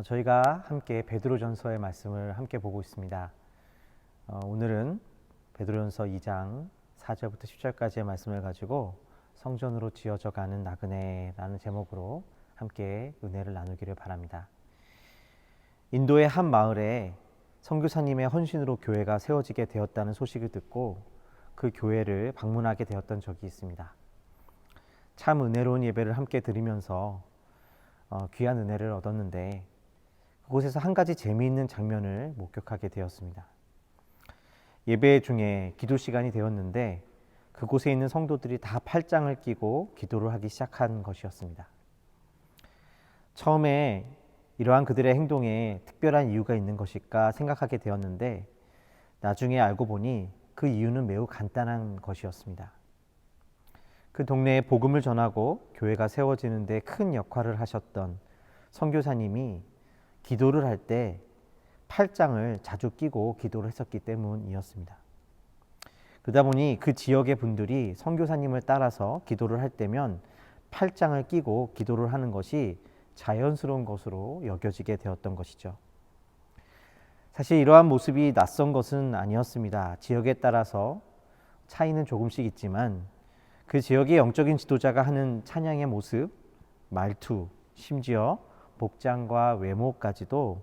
저희가 함께 베드로전서의 말씀을 함께 보고 있습니다. 오늘은 베드로전서 2장 4절부터 10절까지의 말씀을 가지고 성전으로 지어져 가는 나그네라는 제목으로 함께 은혜를 나누기를 바랍니다. 인도의 한 마을에 선교사님의 헌신으로 교회가 세워지게 되었다는 소식을 듣고 그 교회를 방문하게 되었던 적이 있습니다. 참 은혜로운 예배를 함께 드리면서 귀한 은혜를 얻었는데 그곳에서 한 가지 재미있는 장면을 목격하게 되었습니다. 예배 중에 기도 시간이 되었는데 그곳에 있는 성도들이 다 팔짱을 끼고 기도를 하기 시작한 것이었습니다. 처음에 이러한 그들의 행동에 특별한 이유가 있는 것일까 생각하게 되었는데 나중에 알고 보니 그 이유는 매우 간단한 것이었습니다. 그 동네에 복음을 전하고 교회가 세워지는 데 큰 역할을 하셨던 선교사님이 기도를 할 때 팔짱을 자주 끼고 기도를 했었기 때문이었습니다. 그러다 보니 그 지역의 분들이 선교사님을 따라서 기도를 할 때면 팔짱을 끼고 기도를 하는 것이 자연스러운 것으로 여겨지게 되었던 것이죠. 사실 이러한 모습이 낯선 것은 아니었습니다. 지역에 따라서 차이는 조금씩 있지만 그 지역의 영적인 지도자가 하는 찬양의 모습, 말투, 심지어 복장과 외모까지도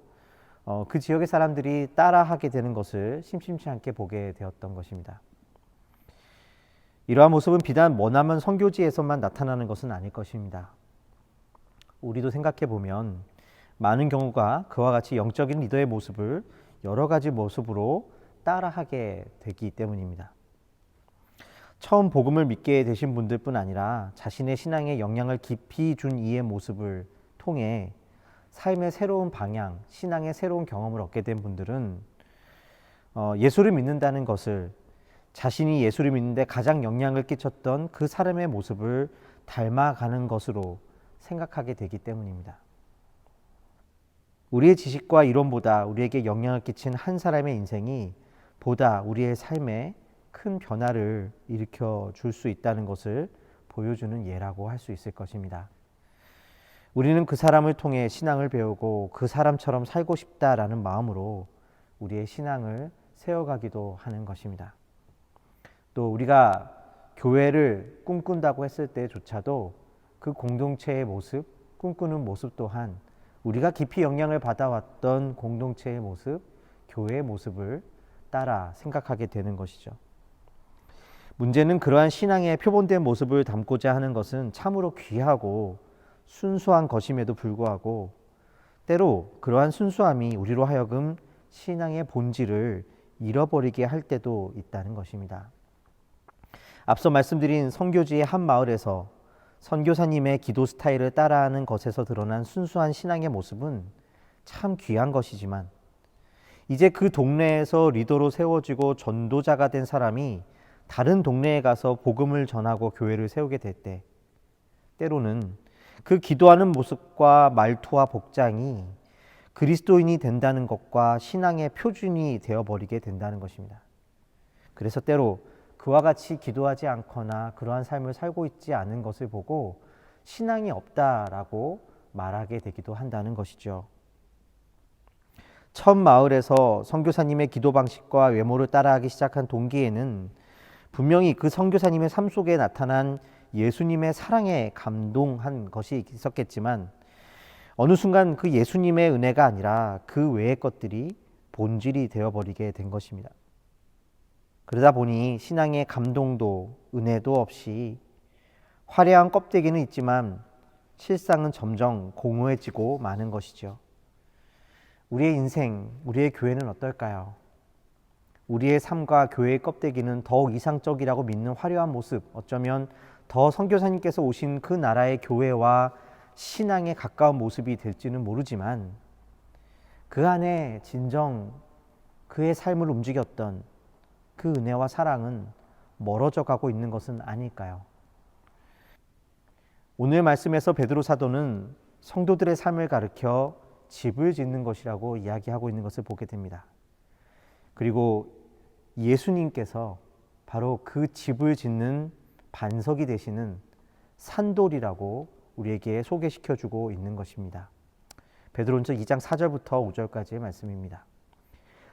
그 지역의 사람들이 따라하게 되는 것을 심심치 않게 보게 되었던 것입니다. 이러한 모습은 비단 머나먼 선교지에서만 나타나는 것은 아닐 것입니다. 우리도 생각해 보면 많은 경우가 그와 같이 영적인 리더의 모습을 여러 가지 모습으로 따라하게 되기 때문입니다. 처음 복음을 믿게 되신 분들뿐 아니라 자신의 신앙에 영향을 깊이 준 이의 모습을 통해 삶의 새로운 방향, 신앙의 새로운 경험을 얻게 된 분들은 예수를 믿는다는 것을 자신이 예수를 믿는데 가장 영향을 끼쳤던 그 사람의 모습을 닮아가는 것으로 생각하게 되기 때문입니다. 우리의 지식과 이론보다 우리에게 영향을 끼친 한 사람의 인생이 보다 우리의 삶에 큰 변화를 일으켜 줄 수 있다는 것을 보여주는 예라고 할 수 있을 것입니다. 우리는 그 사람을 통해 신앙을 배우고 그 사람처럼 살고 싶다라는 마음으로 우리의 신앙을 세워가기도 하는 것입니다. 또 우리가 교회를 꿈꾼다고 했을 때조차도 그 공동체의 모습, 꿈꾸는 모습 또한 우리가 깊이 영향을 받아왔던 공동체의 모습, 교회의 모습을 따라 생각하게 되는 것이죠. 문제는 그러한 신앙의 표본된 모습을 담고자 하는 것은 참으로 귀하고 순수한 것임에도 불구하고 때로 그러한 순수함이 우리로 하여금 신앙의 본질을 잃어버리게 할 때도 있다는 것입니다. 앞서 말씀드린 선교지의 한 마을에서 선교사님의 기도 스타일을 따라하는 것에서 드러난 순수한 신앙의 모습은 참 귀한 것이지만 이제 그 동네에서 리더로 세워지고 전도자가 된 사람이 다른 동네에 가서 복음을 전하고 교회를 세우게 될 때 때로는 그 기도하는 모습과 말투와 복장이 그리스도인이 된다는 것과 신앙의 표준이 되어버리게 된다는 것입니다. 그래서 때로 그와 같이 기도하지 않거나 그러한 삶을 살고 있지 않은 것을 보고 신앙이 없다라고 말하게 되기도 한다는 것이죠. 첫 마을에서 선교사님의 기도 방식과 외모를 따라하기 시작한 동기에는 분명히 그 선교사님의 삶 속에 나타난 예수님의 사랑에 감동한 것이 있었겠지만 어느 순간 그 예수님의 은혜가 아니라 그 외의 것들이 본질이 되어버리게 된 것입니다. 그러다 보니 신앙의 감동도 은혜도 없이 화려한 껍데기는 있지만 실상은 점점 공허해지고 마는 것이죠. 우리의 인생, 우리의 교회는 어떨까요? 우리의 삶과 교회의 껍데기는 더욱 이상적이라고 믿는 화려한 모습, 어쩌면 더 선교사님께서 오신 그 나라의 교회와 신앙에 가까운 모습이 될지는 모르지만 그 안에 진정 그의 삶을 움직였던 그 은혜와 사랑은 멀어져 가고 있는 것은 아닐까요? 오늘 말씀에서 베드로 사도는 성도들의 삶을 가르쳐 집을 짓는 것이라고 이야기하고 있는 것을 보게 됩니다. 그리고 예수님께서 바로 그 집을 짓는 반석이 되시는 산돌이라고 우리에게 소개시켜주고 있는 것입니다. 베드로전서 2장 4절부터 5절까지의 말씀입니다.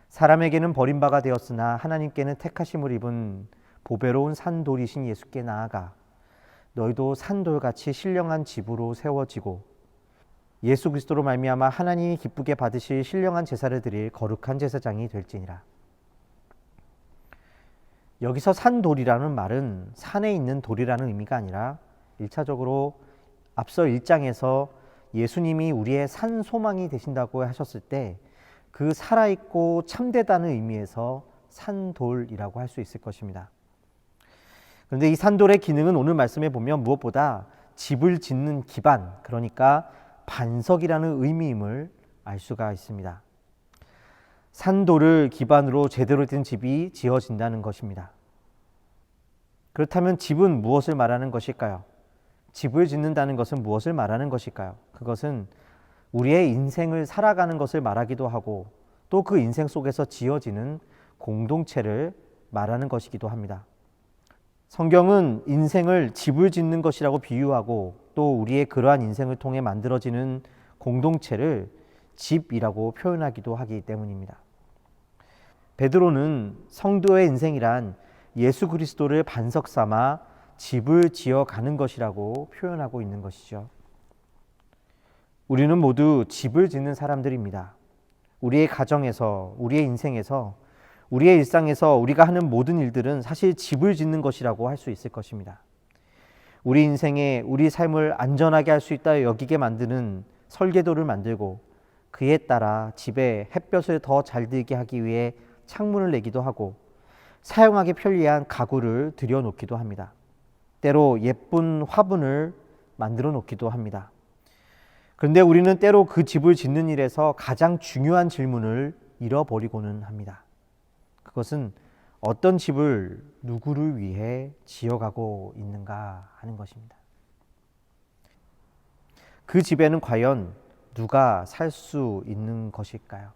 사람에게는 버림바가 되었으나 하나님께는 택하심을 입은 보배로운 산돌이신 예수께 나아가 너희도 산돌같이 신령한 집으로 세워지고 예수 그리스도로 말미암아 하나님이 기쁘게 받으실 신령한 제사를 드릴 거룩한 제사장이 될지니라. 여기서 산돌이라는 말은 산에 있는 돌이라는 의미가 아니라 1차적으로 앞서 1장에서 예수님이 우리의 산 소망이 되신다고 하셨을 때 그 살아있고 참되다는 의미에서 산돌이라고 할 수 있을 것입니다. 그런데 이 산돌의 기능은 오늘 말씀에 보면 무엇보다 집을 짓는 기반, 그러니까 반석이라는 의미임을 알 수가 있습니다. 산돌을 기반으로 제대로 된 집이 지어진다는 것입니다. 그렇다면 집은 무엇을 말하는 것일까요? 집을 짓는다는 것은 무엇을 말하는 것일까요? 그것은 우리의 인생을 살아가는 것을 말하기도 하고 또 그 인생 속에서 지어지는 공동체를 말하는 것이기도 합니다. 성경은 인생을 집을 짓는 것이라고 비유하고 또 우리의 그러한 인생을 통해 만들어지는 공동체를 집이라고 표현하기도 하기 때문입니다. 베드로는 성도의 인생이란 예수 그리스도를 반석 삼아 집을 지어가는 것이라고 표현하고 있는 것이죠. 우리는 모두 집을 짓는 사람들입니다. 우리의 가정에서, 우리의 인생에서, 우리의 일상에서 우리가 하는 모든 일들은 사실 집을 짓는 것이라고 할 수 있을 것입니다. 우리 인생에 우리 삶을 안전하게 할 수 있다 여기게 만드는 설계도를 만들고 그에 따라 집에 햇볕을 더 잘 들게 하기 위해 창문을 내기도 하고 사용하기 편리한 가구를 들여놓기도 합니다. 때로 예쁜 화분을 만들어 놓기도 합니다. 그런데 우리는 때로 그 집을 짓는 일에서 가장 중요한 질문을 잃어버리고는 합니다. 그것은 어떤 집을 누구를 위해 지어가고 있는가 하는 것입니다. 그 집에는 과연 누가 살 수 있는 것일까요?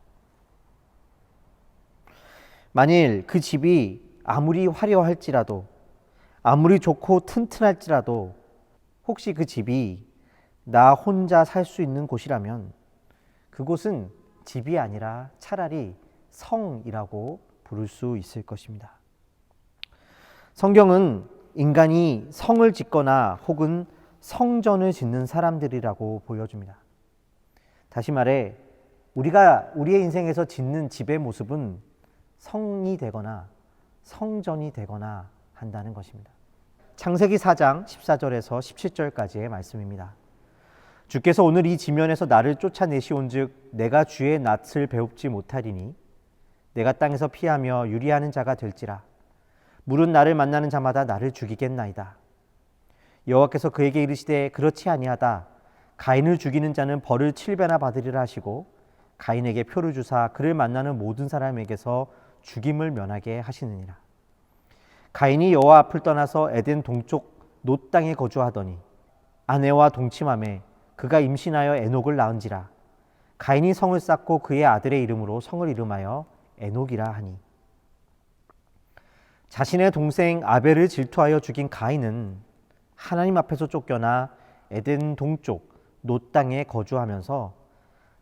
만일 그 집이 아무리 화려할지라도 아무리 좋고 튼튼할지라도 혹시 그 집이 나 혼자 살 수 있는 곳이라면 그곳은 집이 아니라 차라리 성이라고 부를 수 있을 것입니다. 성경은 인간이 성을 짓거나 혹은 성전을 짓는 사람들이라고 보여줍니다. 다시 말해 우리가 우리의 인생에서 짓는 집의 모습은 성이 되거나 성전이 되거나 한다는 것입니다. 창세기 4장 14절에서 17절까지의 말씀입니다. 주께서 오늘 이 지면에서 나를 쫓아내시온즉 내가 주의 낯을 배웁지 못하리니 내가 땅에서 피하며 유리하는 자가 될지라 물은 나를 만나는 자마다 나를 죽이겠나이다. 여호와께서 그에게 이르시되 그렇지 아니하다. 가인을 죽이는 자는 벌을 7배나 받으리라 하시고 가인에게 표를 주사 그를 만나는 모든 사람에게서 죽임을 면하게 하시느니라. 가인이 여호와 앞을 떠나서 에덴 동쪽 놋 땅에 거주하더니 아내와 동침하매 그가 임신하여 에녹을 낳은지라. 가인이 성을 쌓고 그의 아들의 이름으로 성을 이름하여 에녹이라 하니. 자신의 동생 아벨을 질투하여 죽인 가인은 하나님 앞에서 쫓겨나 에덴 동쪽 놋 땅에 거주하면서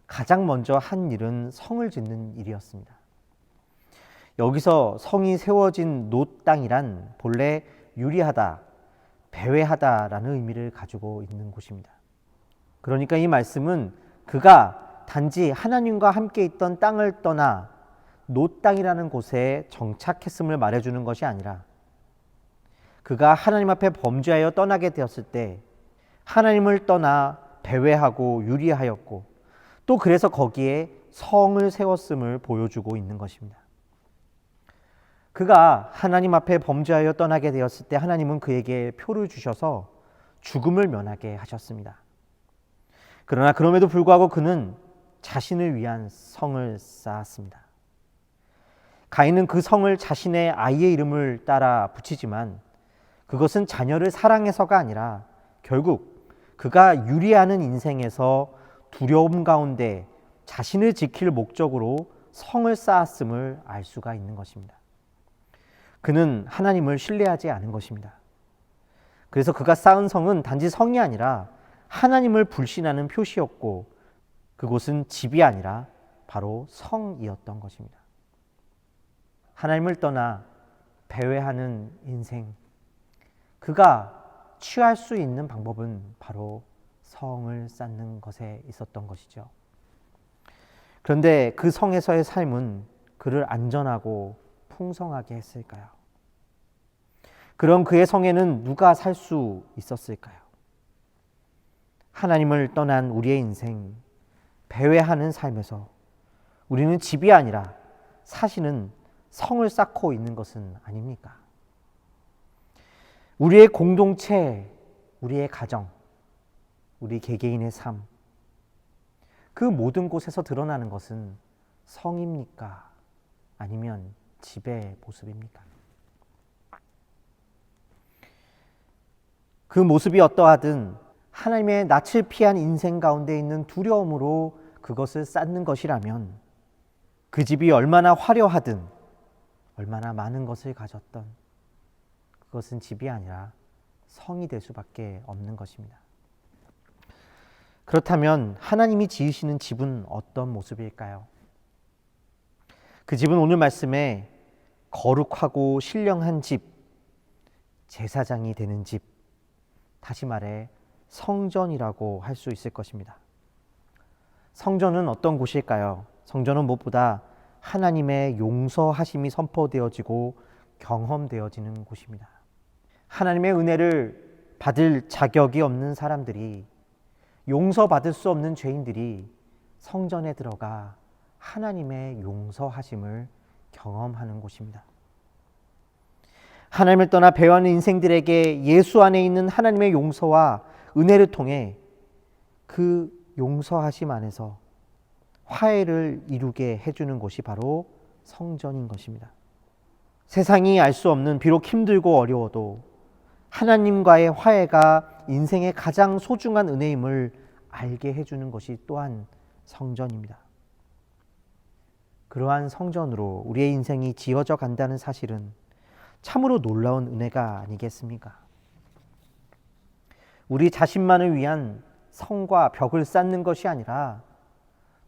가장 먼저 한 일은 성을 짓는 일이었습니다. 여기서 성이 세워진 놋 땅이란 본래 유리하다, 배회하다라는 의미를 가지고 있는 곳입니다. 그러니까 이 말씀은 그가 단지 하나님과 함께 있던 땅을 떠나 놋 땅이라는 곳에 정착했음을 말해주는 것이 아니라 그가 하나님 앞에 범죄하여 떠나게 되었을 때 하나님을 떠나 배회하고 유리하였고 또 그래서 거기에 성을 세웠음을 보여주고 있는 것입니다. 그가 하나님 앞에 범죄하여 떠나게 되었을 때 하나님은 그에게 표를 주셔서 죽음을 면하게 하셨습니다. 그러나 그럼에도 불구하고 그는 자신을 위한 성을 쌓았습니다. 가인은 그 성을 자신의 아이의 이름을 따라 붙이지만 그것은 자녀를 사랑해서가 아니라 결국 그가 유리하는 인생에서 두려움 가운데 자신을 지킬 목적으로 성을 쌓았음을 알 수가 있는 것입니다. 그는 하나님을 신뢰하지 않은 것입니다. 그래서 그가 쌓은 성은 단지 성이 아니라 하나님을 불신하는 표시였고 그곳은 집이 아니라 바로 성이었던 것입니다. 하나님을 떠나 배회하는 인생, 그가 취할 수 있는 방법은 바로 성을 쌓는 것에 있었던 것이죠. 그런데 그 성에서의 삶은 그를 안전하고 풍성하게 했을까요? 그럼 그의 성에는 누가 살 수 있었을까요? 하나님을 떠난 우리의 인생, 배회하는 삶에서 우리는 집이 아니라 사실은 성을 쌓고 있는 것은 아닙니까? 우리의 공동체, 우리의 가정, 우리 개개인의 삶, 그 모든 곳에서 드러나는 것은 성입니까? 아니면 집의 모습입니까? 그 모습이 어떠하든 하나님의 낯을 피한 인생 가운데 있는 두려움으로 그것을 쌓는 것이라면 그 집이 얼마나 화려하든 얼마나 많은 것을 가졌던 그것은 집이 아니라 성이 될 수밖에 없는 것입니다. 그렇다면 하나님이 지으시는 집은 어떤 모습일까요? 그 집은 오늘 말씀에 거룩하고 신령한 집, 제사장이 되는 집, 다시 말해 성전이라고 할 수 있을 것입니다. 성전은 어떤 곳일까요? 성전은 무엇보다 하나님의 용서하심이 선포되어지고 경험되어지는 곳입니다. 하나님의 은혜를 받을 자격이 없는 사람들이, 용서받을 수 없는 죄인들이 성전에 들어가 하나님의 용서하심을 경험하는 곳입니다. 하나님을 떠나 배회하는 인생들에게 예수 안에 있는 하나님의 용서와 은혜를 통해 그 용서하심 안에서 화해를 이루게 해주는 곳이 바로 성전인 것입니다. 세상이 알 수 없는, 비록 힘들고 어려워도 하나님과의 화해가 인생의 가장 소중한 은혜임을 알게 해주는 것이 또한 성전입니다. 그러한 성전으로 우리의 인생이 지어져 간다는 사실은 참으로 놀라운 은혜가 아니겠습니까? 우리 자신만을 위한 성과 벽을 쌓는 것이 아니라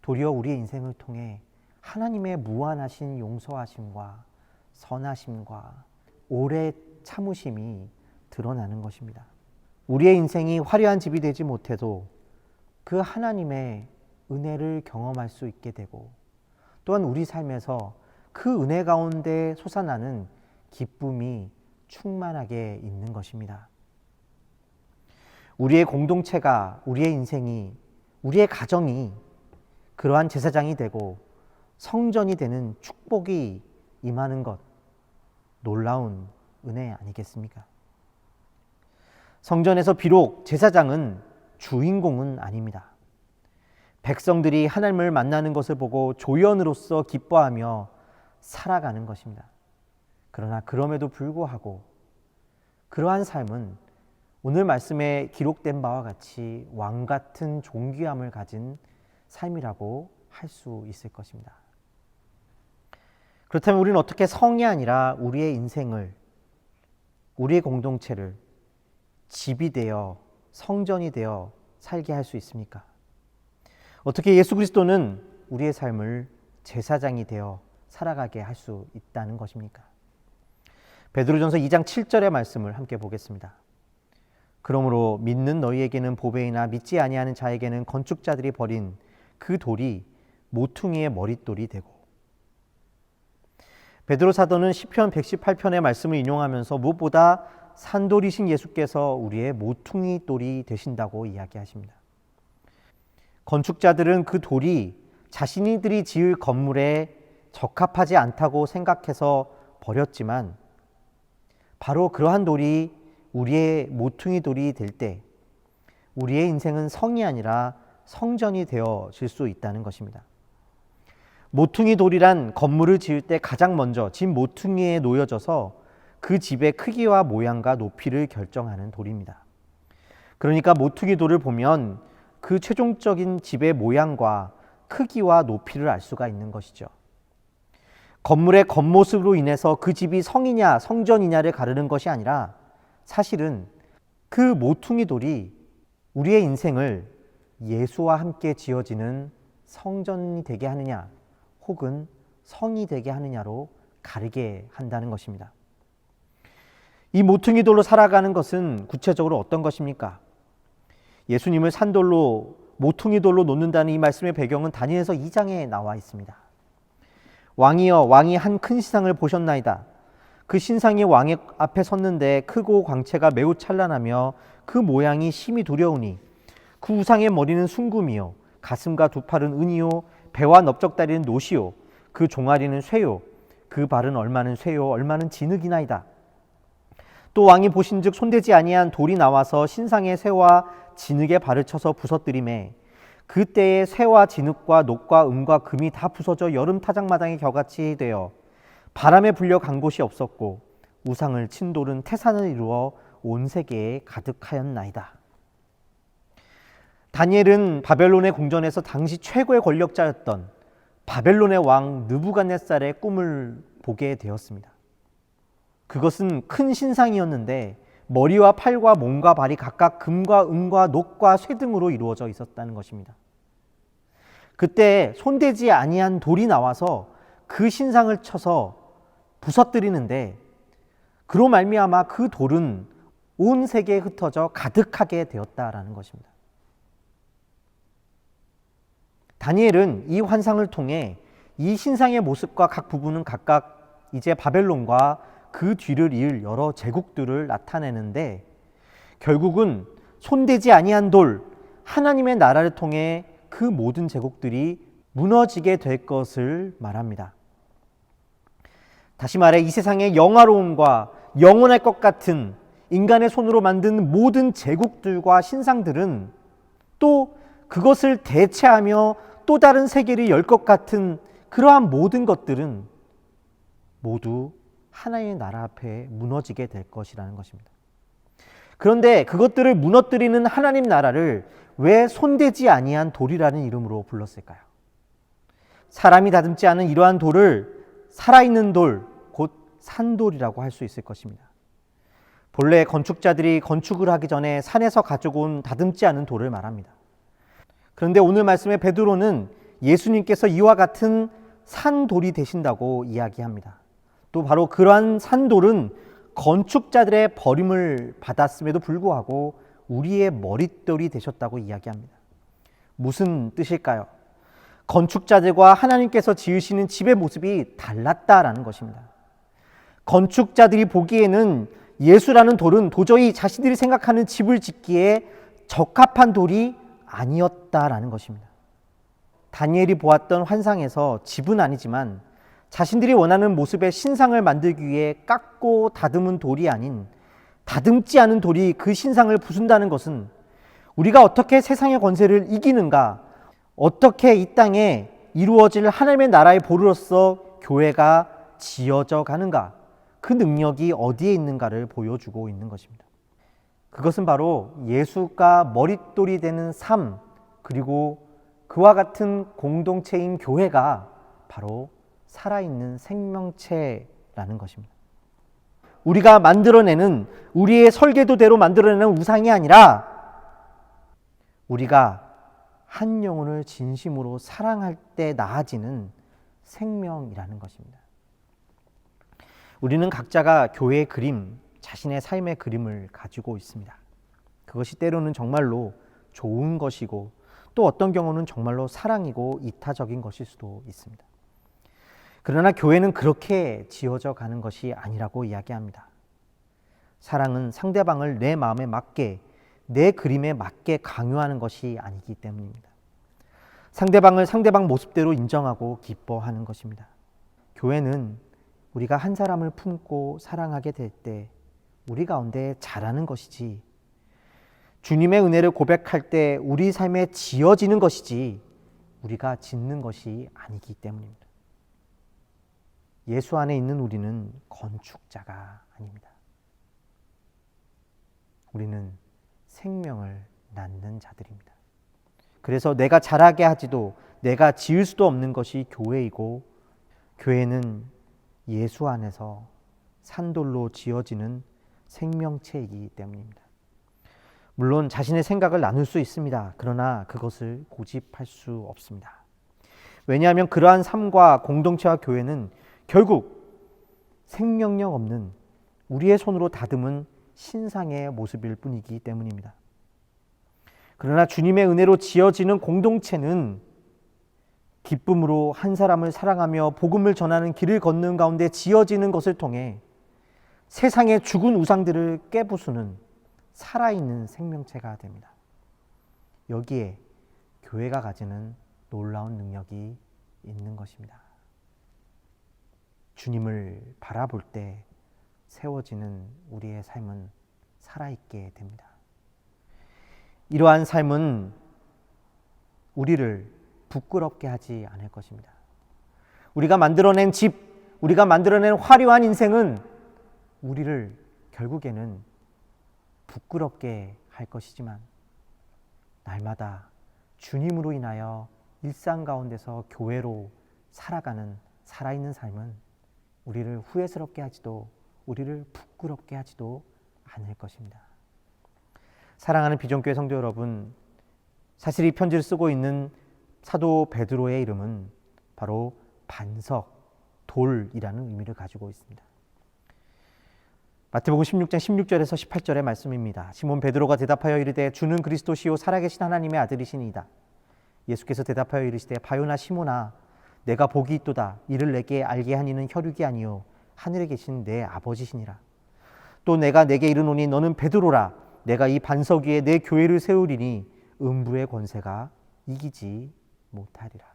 도리어 우리의 인생을 통해 하나님의 무한하신 용서하심과 선하심과 오래 참으심이 드러나는 것입니다. 우리의 인생이 화려한 집이 되지 못해도 그 하나님의 은혜를 경험할 수 있게 되고 또한 우리 삶에서 그 은혜 가운데 솟아나는 기쁨이 충만하게 있는 것입니다. 우리의 공동체가, 우리의 인생이, 우리의 가정이 그러한 제사장이 되고 성전이 되는 축복이 임하는 것, 놀라운 은혜 아니겠습니까? 성전에서 비록 제사장은 주인공은 아닙니다. 백성들이 하나님을 만나는 것을 보고 조연으로서 기뻐하며 살아가는 것입니다. 그러나 그럼에도 불구하고 그러한 삶은 오늘 말씀에 기록된 바와 같이 왕 같은 존귀함을 가진 삶이라고 할 수 있을 것입니다. 그렇다면 우리는 어떻게 성이 아니라 우리의 인생을, 우리의 공동체를 집이 되어 성전이 되어 살게 할 수 있습니까? 어떻게 예수 그리스도는 우리의 삶을 제사장이 되어 살아가게 할 수 있다는 것입니까? 베드로전서 2장 7절의 말씀을 함께 보겠습니다. 그러므로 믿는 너희에게는 보배이나 믿지 아니하는 자에게는 건축자들이 버린 그 돌이 모퉁이의 머릿돌이 되고. 베드로 사도는 시편 118편의 말씀을 인용하면서 무엇보다 산돌이신 예수께서 우리의 모퉁이 돌이 되신다고 이야기하십니다. 건축자들은 그 돌이 자신들이 지을 건물에 적합하지 않다고 생각해서 버렸지만 바로 그러한 돌이 우리의 모퉁이 돌이 될 때 우리의 인생은 성이 아니라 성전이 되어질 수 있다는 것입니다. 모퉁이 돌이란 건물을 지을 때 가장 먼저 집 모퉁이에 놓여져서 그 집의 크기와 모양과 높이를 결정하는 돌입니다. 그러니까 모퉁이 돌을 보면 그 최종적인 집의 모양과 크기와 높이를 알 수가 있는 것이죠. 건물의 겉모습으로 인해서 그 집이 성이냐 성전이냐를 가르는 것이 아니라 사실은 그 모퉁이 돌이 우리의 인생을 예수와 함께 지어지는 성전이 되게 하느냐 혹은 성이 되게 하느냐로 가르게 한다는 것입니다. 이 모퉁이 돌로 살아가는 것은 구체적으로 어떤 것입니까? 예수님을 산돌로 모퉁이 돌로 놓는다는 이 말씀의 배경은 다니엘서 2장에 나와 있습니다. 왕이여, 왕이 한 큰 신상을 보셨나이다. 그 신상이 왕의 앞에 섰는데 크고 광채가 매우 찬란하며 그 모양이 심히 두려우니 그 우상의 머리는 순금이요 가슴과 두 팔은 은이요 배와 넓적다리는 노시요 그 종아리는 쇠요 그 발은 얼마는 쇠요 얼마는 진흙이나이다. 또 왕이 보신즉 손대지 아니한 돌이 나와서 신상의 쇠와 진흙에 발을 쳐서 부서뜨리매 그때에 쇠와 진흙과 녹과 은과 금이 다 부서져 여름 타작마당의 겨같이 되어 바람에 불려 간 곳이 없었고 우상을 친 돌은 태산을 이루어 온 세계에 가득하였나이다. 다니엘은 바벨론의 궁전에서 당시 최고의 권력자였던 바벨론의 왕 느부갓네살의 꿈을 보게 되었습니다. 그것은 큰 신상이었는데 머리와 팔과 몸과 발이 각각 금과 은과 녹과 쇠 등으로 이루어져 있었다는 것입니다. 그때 손대지 아니한 돌이 나와서 그 신상을 쳐서 부서뜨리는데 그로 말미암아 그 돌은 온 세계에 흩어져 가득하게 되었다라는 것입니다. 다니엘은 이 환상을 통해 이 신상의 모습과 각 부분은 각각 이제 바벨론과 그 뒤를 이을 여러 제국들을 나타내는데 결국은 손대지 아니한 돌, 하나님의 나라를 통해 그 모든 제국들이 무너지게 될 것을 말합니다. 다시 말해 이 세상의 영화로움과 영원할 것 같은 인간의 손으로 만든 모든 제국들과 신상들은 또 그것을 대체하며 또 다른 세계를 열 것 같은 그러한 모든 것들은 모두 하나님의 나라 앞에 무너지게 될 것이라는 것입니다. 그런데 그것들을 무너뜨리는 하나님 나라를 왜 손대지 아니한 돌이라는 이름으로 불렀을까요? 사람이 다듬지 않은 이러한 돌을 살아있는 돌, 곧 산돌이라고 할 수 있을 것입니다. 본래 건축자들이 건축을 하기 전에 산에서 가지고 온 다듬지 않은 돌을 말합니다. 그런데 오늘 말씀에 베드로는 예수님께서 이와 같은 산돌이 되신다고 이야기합니다. 또 바로 그러한 산돌은 건축자들의 버림을 받았음에도 불구하고 우리의 머릿돌이 되셨다고 이야기합니다. 무슨 뜻일까요? 건축자들과 하나님께서 지으시는 집의 모습이 달랐다라는 것입니다. 건축자들이 보기에는 예수라는 돌은 도저히 자신들이 생각하는 집을 짓기에 적합한 돌이 아니었다라는 것입니다. 다니엘이 보았던 환상에서 집은 아니지만 자신들이 원하는 모습의 신상을 만들기 위해 깎고 다듬은 돌이 아닌 다듬지 않은 돌이 그 신상을 부순다는 것은 우리가 어떻게 세상의 권세를 이기는가, 어떻게 이 땅에 이루어질 하나님의 나라의 보루로서 교회가 지어져 가는가, 그 능력이 어디에 있는가를 보여주고 있는 것입니다. 그것은 바로 예수가 머릿돌이 되는 삶, 그리고 그와 같은 공동체인 교회가 바로 살아있는 생명체라는 것입니다. 우리가 만들어내는, 우리의 설계도대로 만들어내는 우상이 아니라 우리가 한 영혼을 진심으로 사랑할 때 나아지는 생명이라는 것입니다. 우리는 각자가 교회의 그림, 자신의 삶의 그림을 가지고 있습니다. 그것이 때로는 정말로 좋은 것이고 또 어떤 경우는 정말로 사랑이고 이타적인 것일 수도 있습니다. 그러나 교회는 그렇게 지어져 가는 것이 아니라고 이야기합니다. 사랑은 상대방을 내 마음에 맞게, 내 그림에 맞게 강요하는 것이 아니기 때문입니다. 상대방을 상대방 모습대로 인정하고 기뻐하는 것입니다. 교회는 우리가 한 사람을 품고 사랑하게 될 때 우리 가운데 자라는 것이지, 주님의 은혜를 고백할 때 우리 삶에 지어지는 것이지 우리가 짓는 것이 아니기 때문입니다. 예수 안에 있는 우리는 건축자가 아닙니다. 우리는 생명을 낳는 자들입니다. 그래서 내가 자라게 하지도 내가 지을 수도 없는 것이 교회이고, 교회는 예수 안에서 산돌로 지어지는 생명체이기 때문입니다. 물론 자신의 생각을 나눌 수 있습니다. 그러나 그것을 고집할 수 없습니다. 왜냐하면 그러한 삶과 공동체와 교회는 결국 생명력 없는 우리의 손으로 다듬은 신상의 모습일 뿐이기 때문입니다. 그러나 주님의 은혜로 지어지는 공동체는 기쁨으로 한 사람을 사랑하며 복음을 전하는 길을 걷는 가운데 지어지는 것을 통해 세상의 죽은 우상들을 깨부수는 살아있는 생명체가 됩니다. 여기에 교회가 가지는 놀라운 능력이 있는 것입니다. 주님을 바라볼 때 세워지는 우리의 삶은 살아있게 됩니다. 이러한 삶은 우리를 부끄럽게 하지 않을 것입니다. 우리가 만들어낸 집, 우리가 만들어낸 화려한 인생은 우리를 결국에는 부끄럽게 할 것이지만 날마다 주님으로 인하여 일상 가운데서 교회로 살아가는 살아있는 삶은 우리를 후회스럽게 하지도 우리를 부끄럽게 하지도 않을 것입니다. 사랑하는 비전교회 성도 여러분, 사실 이 편지를 쓰고 있는 사도 베드로의 이름은 바로 반석, 돌이라는 의미를 가지고 있습니다. 마태복음 16장 16절에서 18절의 말씀입니다. 시몬 베드로가 대답하여 이르되 주는 그리스도시요 살아계신 하나님의 아들이시니이다. 예수께서 대답하여 이르시되 바요나 시몬아 내가 복이 있도다. 이를 내게 알게 하니는 혈육이 아니요 하늘에 계신 내 아버지시니라. 또 내가 내게 이르노니 너는 베드로라. 내가 이 반석 위에 내 교회를 세우리니 음부의 권세가 이기지 못하리라.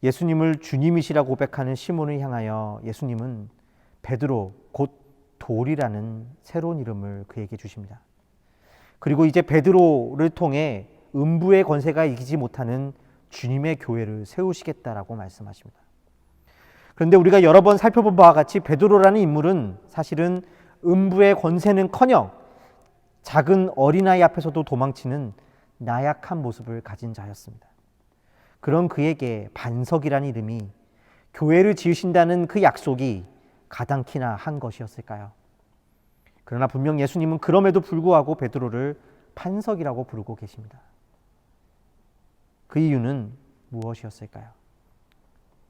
예수님을 주님이시라고 고백하는 시몬을 향하여 예수님은 베드로 곧 돌이라는 새로운 이름을 그에게 주십니다. 그리고 이제 베드로를 통해 음부의 권세가 이기지 못하는 주님의 교회를 세우시겠다라고 말씀하십니다. 그런데 우리가 여러 번 살펴본 바와 같이 베드로라는 인물은 사실은 음부의 권세는커녕 작은 어린아이 앞에서도 도망치는 나약한 모습을 가진 자였습니다. 그런 그에게 반석이라는 이름이 교회를 지으신다는 그 약속이 가당키나 한 것이었을까요? 그러나 분명 예수님은 그럼에도 불구하고 베드로를 반석이라고 부르고 계십니다. 그 이유는 무엇이었을까요?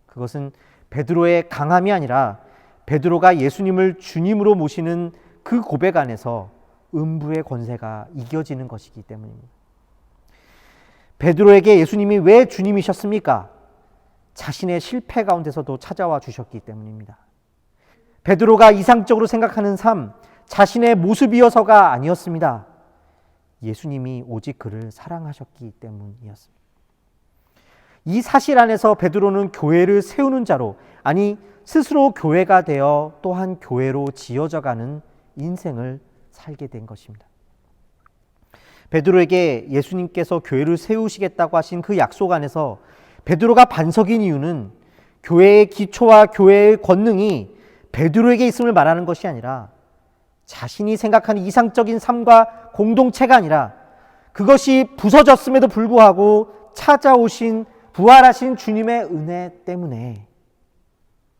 그것은 베드로의 강함이 아니라 베드로가 예수님을 주님으로 모시는 그 고백 안에서 음부의 권세가 이겨지는 것이기 때문입니다. 베드로에게 예수님이 왜 주님이셨습니까? 자신의 실패 가운데서도 찾아와 주셨기 때문입니다. 베드로가 이상적으로 생각하는 삶, 자신의 모습이어서가 아니었습니다. 예수님이 오직 그를 사랑하셨기 때문이었습니다. 이 사실 안에서 베드로는 교회를 세우는 자로, 아니 스스로 교회가 되어 또한 교회로 지어져가는 인생을 살게 된 것입니다. 베드로에게 예수님께서 교회를 세우시겠다고 하신 그 약속 안에서 베드로가 반석인 이유는 교회의 기초와 교회의 권능이 베드로에게 있음을 말하는 것이 아니라 자신이 생각하는 이상적인 삶과 공동체가 아니라 그것이 부서졌음에도 불구하고 찾아오신 부활하신 주님의 은혜 때문에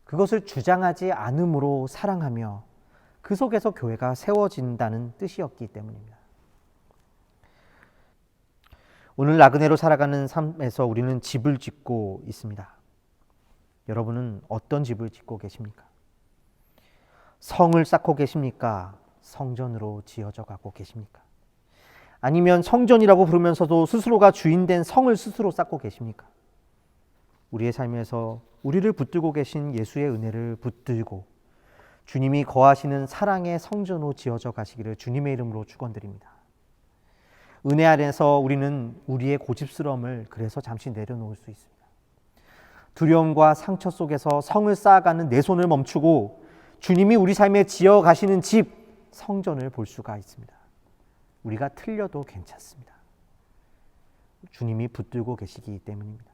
그것을 주장하지 않음으로 사랑하며 그 속에서 교회가 세워진다는 뜻이었기 때문입니다. 오늘 나그네로 살아가는 삶에서 우리는 집을 짓고 있습니다. 여러분은 어떤 집을 짓고 계십니까? 성을 쌓고 계십니까? 성전으로 지어져 가고 계십니까? 아니면 성전이라고 부르면서도 스스로가 주인된 성을 스스로 쌓고 계십니까? 우리의 삶에서 우리를 붙들고 계신 예수의 은혜를 붙들고 주님이 거하시는 사랑의 성전으로 지어져 가시기를 주님의 이름으로 축원드립니다. 은혜 안에서 우리는 우리의 고집스러움을 그래서 잠시 내려놓을 수 있습니다. 두려움과 상처 속에서 성을 쌓아가는 내 손을 멈추고 주님이 우리 삶에 지어 가시는 집, 성전을 볼 수가 있습니다. 우리가 틀려도 괜찮습니다. 주님이 붙들고 계시기 때문입니다.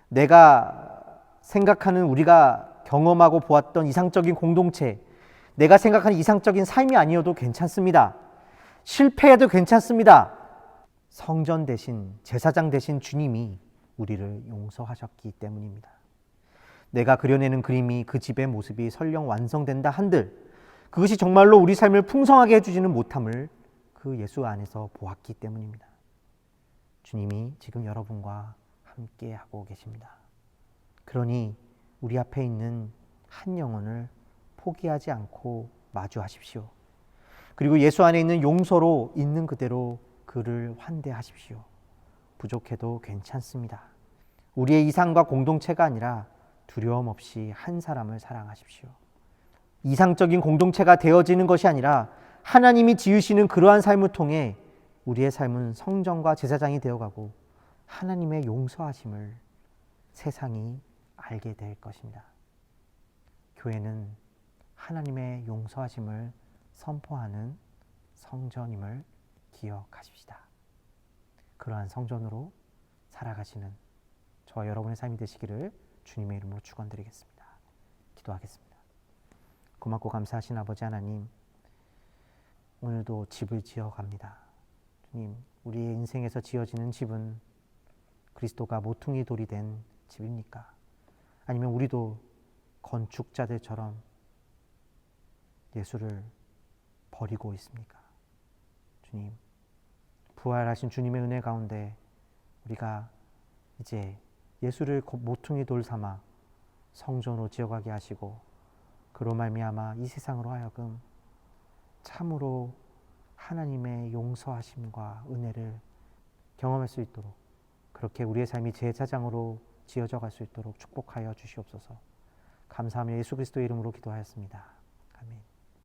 내가 생각하는 우리가 경험하고 보았던 이상적인 공동체, 내가 생각하는 이상적인 삶이 아니어도 괜찮습니다. 실패해도 괜찮습니다. 성전 대신, 제사장 대신 주님이 우리를 용서하셨기 때문입니다. 내가 그려내는 그림이 그 집의 모습이 설령 완성된다 한들 그것이 정말로 우리 삶을 풍성하게 해주지는 못함을 그 예수 안에서 보았기 때문입니다. 주님이 지금 여러분과 함께 하고 계십니다. 그러니 우리 앞에 있는 한 영혼을 포기하지 않고 마주하십시오. 그리고 예수 안에 있는 용서로 있는 그대로 그를 환대하십시오. 부족해도 괜찮습니다. 우리의 이상과 공동체가 아니라 두려움 없이 한 사람을 사랑하십시오. 이상적인 공동체가 되어지는 것이 아니라 하나님이 지으시는 그러한 삶을 통해 우리의 삶은 성전과 제사장이 되어가고 하나님의 용서하심을 세상이 알게 될 것입니다. 교회는 하나님의 용서하심을 선포하는 성전임을 기억하십시다. 그러한 성전으로 살아가시는 저와 여러분의 삶이 되시기를 주님의 이름으로 축원드리겠습니다. 기도하겠습니다. 고맙고 감사하신 아버지 하나님, 오늘도 집을 지어갑니다. 주님, 우리의 인생에서 지어지는 집은 그리스도가 모퉁이 돌이 된 집입니까? 아니면 우리도 건축자들처럼 예수를 버리고 있습니까? 주님, 부활하신 주님의 은혜 가운데 우리가 이제 예수를 모퉁이 돌 삼아 성전으로 지어가게 하시고 그로 말미암아 이 세상으로 하여금 참으로 하나님의 용서하심과 은혜를 경험할 수 있도록, 그렇게 우리의 삶이 제사장으로 지어져 갈 수 있도록 축복하여 주시옵소서. 감사하며 예수 그리스도의 이름으로 기도하였습니다. 아멘.